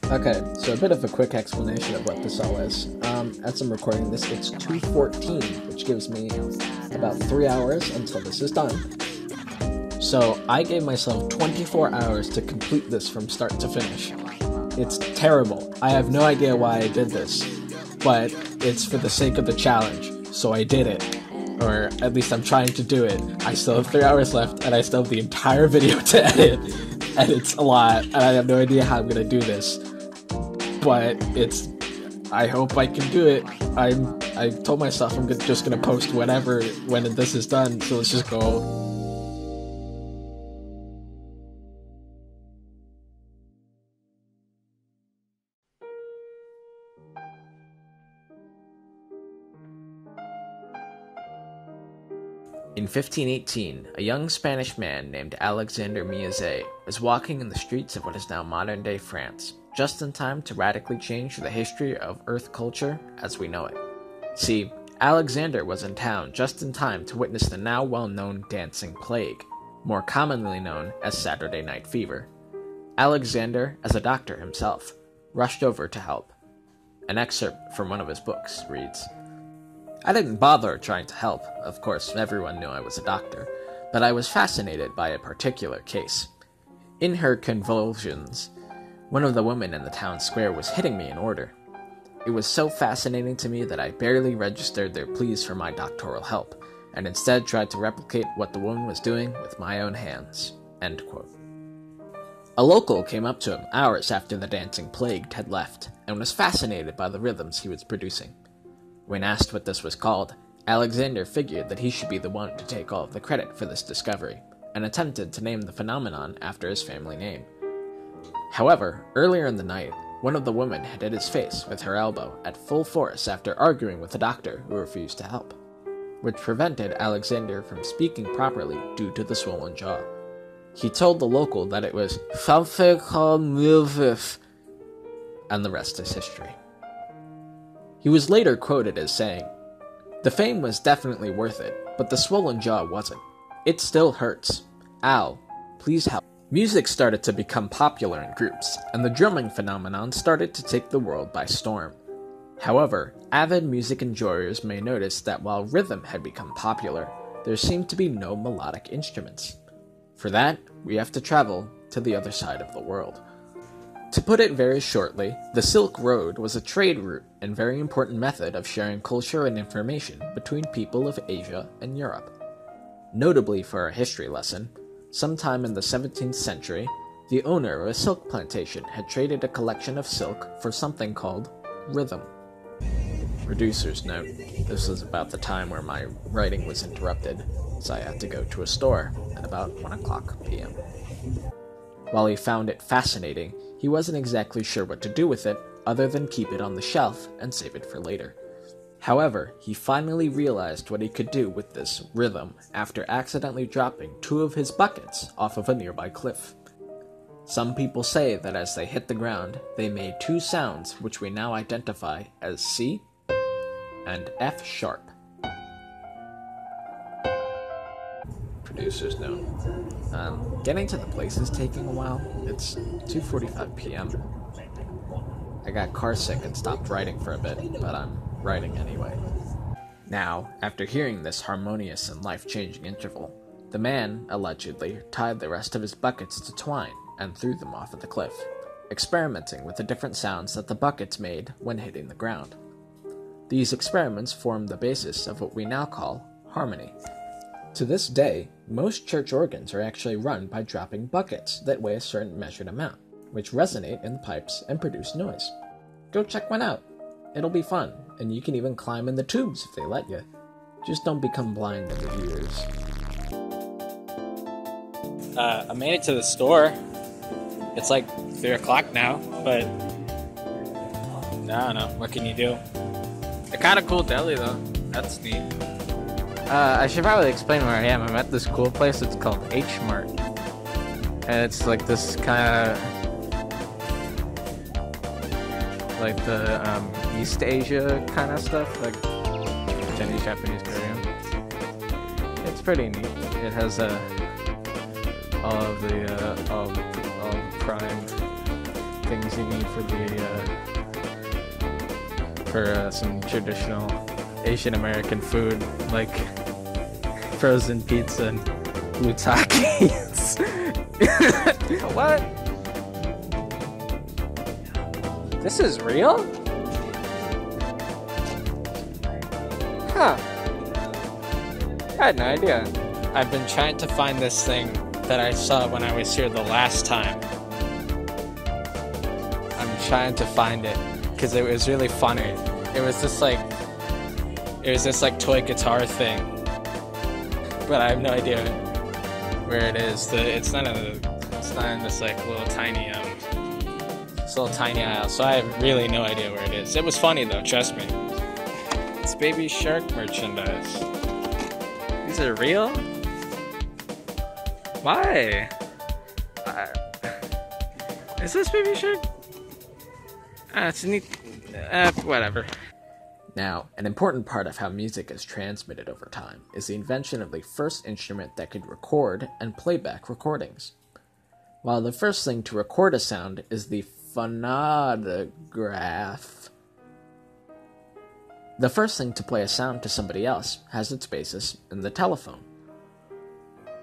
Okay, so a bit of a quick explanation of what this all is. As I'm recording this, it's 2:14, which gives me about 3 hours until this is done. So I gave myself 24 hours to complete this from start to finish. It's terrible. I have no idea why I did this, but it's for the sake of the challenge, so I did it. Or at least I'm trying to do it. I still have 3 hours left, and I still have the entire video to edit. And it's a lot, and I have no idea how I'm gonna do this. But I hope I can do it. I told myself I'm just gonna post whenever, when this is done, so let's just go. In 1518, a young Spanish man named Alexander Miaget was walking in the streets of what is now modern-day France, just in time to radically change the history of Earth culture as we know it. See, Alexander was in town just in time to witness the now well-known dancing plague, more commonly known as Saturday Night Fever. Alexander, as a doctor himself, rushed over to help. An excerpt from one of his books reads, "I didn't bother trying to help. Of course, everyone knew I was a doctor, but I was fascinated by a particular case. In her convulsions, one of the women in the town square was hitting me in order. It was so fascinating to me that I barely registered their pleas for my doctoral help, and instead tried to replicate what the woman was doing with my own hands." End quote. A local came up to him hours after the dancing plague had left, and was fascinated by the rhythms he was producing. When asked what this was called, Alexander figured that he should be the one to take all of the credit for this discovery, and attempted to name the phenomenon after his family name. However, earlier in the night, one of the women had hit his face with her elbow at full force after arguing with the doctor who refused to help, which prevented Alexander from speaking properly due to the swollen jaw. He told the local that it was something called milvif, and the rest is history. He was later quoted as saying, "The fame was definitely worth it, but the swollen jaw wasn't. It still hurts. Al, please help." Music started to become popular in groups, and the drumming phenomenon started to take the world by storm. However, avid music enjoyers may notice that while rhythm had become popular, there seemed to be no melodic instruments. For that, we have to travel to the other side of the world. To put it very shortly, the Silk Road was a trade route and very important method of sharing culture and information between people of Asia and Europe. Notably for a history lesson, sometime in the 17th century, the owner of a silk plantation had traded a collection of silk for something called rhythm. Producer's note, this was about the time where my writing was interrupted, so I had to go to a store at about 1 o'clock p.m. While he found it fascinating, he wasn't exactly sure what to do with it other than keep it on the shelf and save it for later. However, he finally realized what he could do with this rhythm after accidentally dropping 2 of his buckets off of a nearby cliff. Some people say that as they hit the ground, they made 2 sounds which we now identify as C and F sharp. Producer's note. Getting to the place is taking a while. It's 2:45 p.m. I got carsick and stopped writing for a bit, but I'm writing anyway. Now, after hearing this harmonious and life-changing interval, the man, allegedly, tied the rest of his buckets to twine and threw them off of the cliff, experimenting with the different sounds that the buckets made when hitting the ground. These experiments formed the basis of what we now call harmony. To this day, most church organs are actually run by dropping buckets that weigh a certain measured amount, which resonate in the pipes and produce noise. Go check one out. It'll be fun, and you can even climb in the tubes if they let you. Just don't become blind in your ears. I made it to the store. It's like 3 o'clock now, but I don't know. What can you do? A kind of cool deli, though. That's neat. I should probably explain where I am. I'm at this cool place. It's called H Mart, and it's like this kind of like the East Asia kind of stuff, like Chinese, Japanese, Korean. It's pretty neat. It has all of the prime things you need for some traditional Asian American food, like frozen pizza and blue takis. What? This is real? Huh. I had no idea. I've been trying to find this thing that I saw when I was here the last time. I'm trying to find it because it was really funny. It was this like toy guitar thing, but I have no idea where it is. It's not in this like little tiny aisle. So I have really no idea where it is. It was funny though, trust me. It's Baby Shark merchandise. These are real? Why? Is this Baby Shark? It's neat. Whatever. Now, an important part of how music is transmitted over time is the invention of the first instrument that could record and play back recordings. While the first thing to record a sound is the phonograph, the first thing to play a sound to somebody else has its basis in the telephone.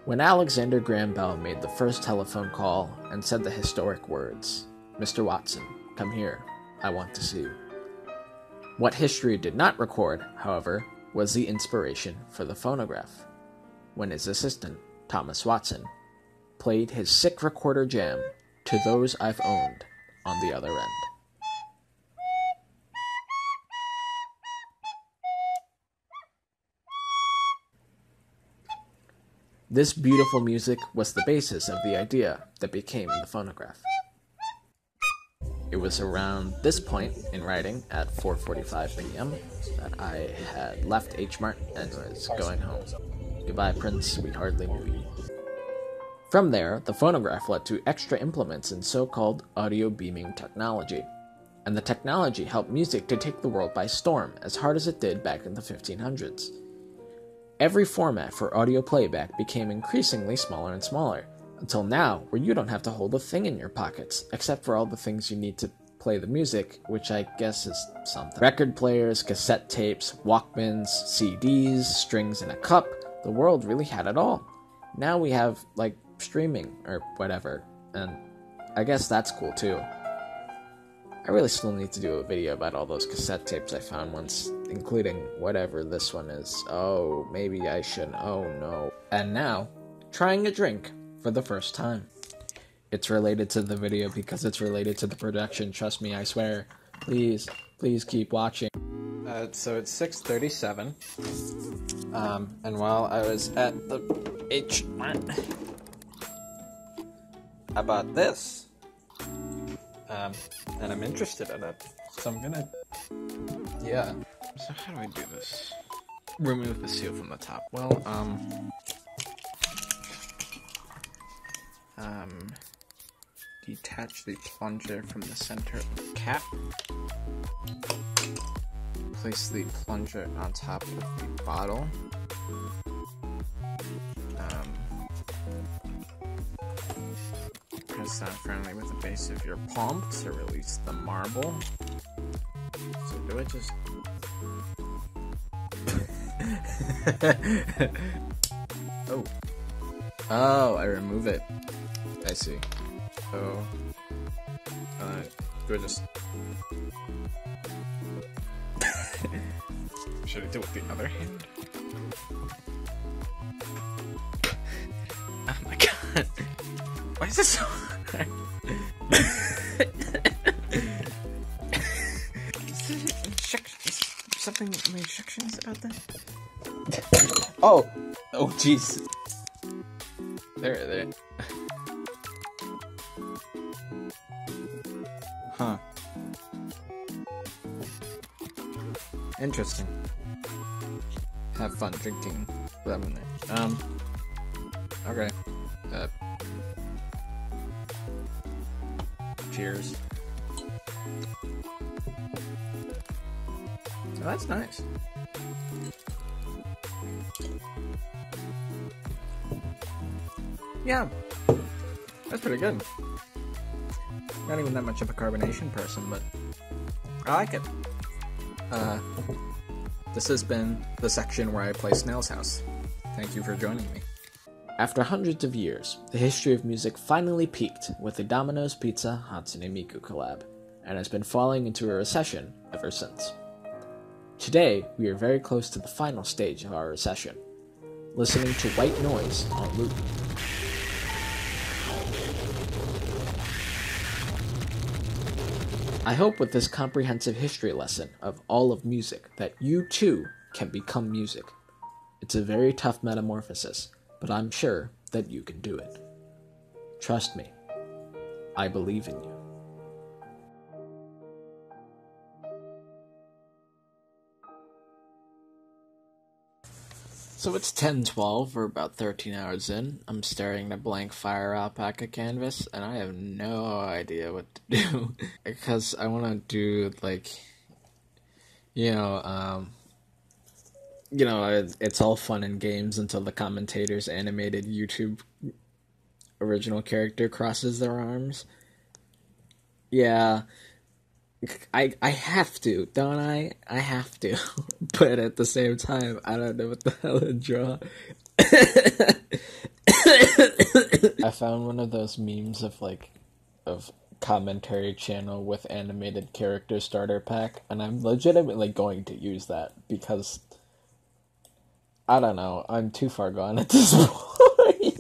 When Alexander Graham Bell made the first telephone call and said the historic words, "Mr. Watson, come here, I want to see you." What history did not record, however, was the inspiration for the phonograph, when his assistant, Thomas Watson, played his sick recorder jam to Those I've Owned on the other end. This beautiful music was the basis of the idea that became the phonograph. It was around this point in writing, at 4:45 p.m., that I had left H Mart and was going home. Goodbye, Prince, we hardly knew you. From there, the phonograph led to extra implements in so-called audio beaming technology, and the technology helped music to take the world by storm as hard as it did back in the 1500s. Every format for audio playback became increasingly smaller and smaller, until now, where you don't have to hold a thing in your pockets, except for all the things you need to play the music, which I guess is something. Record players, cassette tapes, Walkmans, CDs, strings in a cup. The world really had it all. Now we have, like, streaming, or whatever, and I guess that's cool too. I really still need to do a video about all those cassette tapes I found once, including whatever this one is. Oh, maybe I shouldn't. Oh no. And now, trying a drink for the first time. It's related to the video because it's related to the production, trust me, I swear. Please keep watching. So it's 6:37, and while I was at the H Mart, I bought this, and I'm interested in it, so I'm gonna, yeah. So how do I do this? Remove the seal from the top. Well, detach the plunger from the center of the cap. Place the plunger on top of the bottle. Press down firmly with the base of your palm to release the marble. So do I just... Oh, I remove it. I see. So, do I just... Should I do it with the other hand? Oh my god. Why is this so hard? Is something in the instructions about that? Oh jeez. There. Huh. Interesting. Have fun drinking lemonade. Okay. Cheers. So that's nice. Yeah. That's pretty good. Not even that much of a carbonation person, but I like it. This has been the section where I play Snail's House. Thank you for joining me. After hundreds of years, the history of music finally peaked with the Domino's Pizza Hatsune Miku collab, and has been falling into a recession ever since. Today, we are very close to the final stage of our recession, listening to white noise on loop. I hope with this comprehensive history lesson of all of music that you too can become music. It's a very tough metamorphosis, but I'm sure that you can do it. Trust me, I believe in you. So it's 10:12, we're about 13 hours in. I'm staring at a blank fire alpaca canvas, and I have no idea what to do. Because I want to do, it's all fun and games until the commentator's animated YouTube original character crosses their arms. Yeah. I have to, don't I? I have to. But at the same time, I don't know what the hell to draw. I found one of those memes of commentary channel with animated character starter pack, and I'm legitimately going to use that because, I don't know, I'm too far gone at this point.